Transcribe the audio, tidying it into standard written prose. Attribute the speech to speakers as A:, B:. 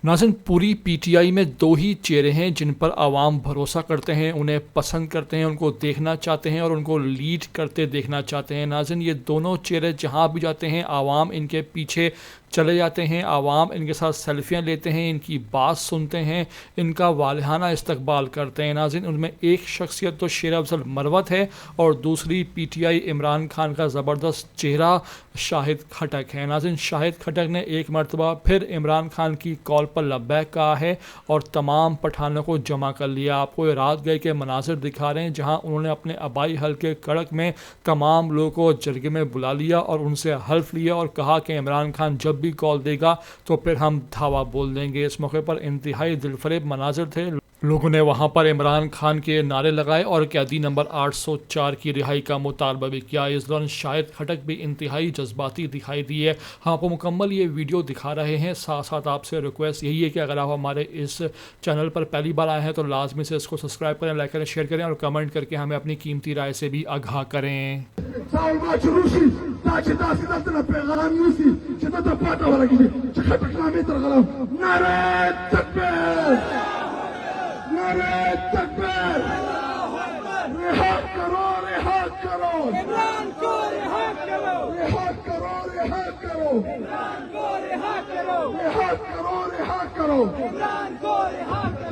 A: नाज़रीन, पूरी PTI में दो ही चेहरे हैं जिन पर आवाम भरोसा करते हैं, उन्हें पसंद करते हैं, उनको देखना चाहते हैं और उनको लीड करते देखना चाहते हैं। नाज़रीन, ये दोनों चेहरे जहाँ भी जाते हैं आवाम इनके पीछे चले जाते हैं, आवाम इनके साथ सेल्फियाँ लेते हैं, इनकी बात सुनते हैं, इनका वालिहाना इस्तकबाल करते हैं। नाज़रीन, उनमें एक शख्सियत तो शेर अफजल मरवत है और दूसरी PTI इमरान खान का ज़बरदस्त चेहरा शाहिद खटक है। नाज़रीन, शाहिद खटक ने एक मरतबा फिर इमरान खान की कॉल पर लब्बैक कहा है और तमाम पठानों को जमा कर लिया। आपको ये रात गए के मनाजिर दिखा रहे हैं जहाँ उन्होंने अपने आबाई हल्के कड़क में तमाम लोगों को जरगे में बुला लिया और उनसे हल्फ लिया और कहा कि इमरान खान जब भी कॉल देगा तो फिर हम धावा बोल देंगे। इस मौके पर इंतहाई दिलफरेब मनाजिर थे। लोगों ने वहाँ पर इमरान खान के नारे लगाए और कैदी नंबर 804 की रिहाई का मुतालबा भी किया। इस दौरान शाहिद खटक भी इंतहाई जज्बाती दिखाई दिए। हम आपको मुकम्मल ये वीडियो दिखा रहे हैं। साथ साथ आपसे रिक्वेस्ट यही है कि अगर आप हमारे इस चैनल पर पहली बार आए हैं तो लाजमी से इसको सब्सक्राइब करें, लाइक करें, शेयर करें और कमेंट करके हमें अपनी कीमती राय से भी आगाह करें।
B: رہا کرو رہا کرو
C: عمران کو رہا کرو
B: رہا کرو رہا کرو
C: عمران کو رہا کرو
B: رہا کرو رہا کرو
C: عمران کو رہا کرو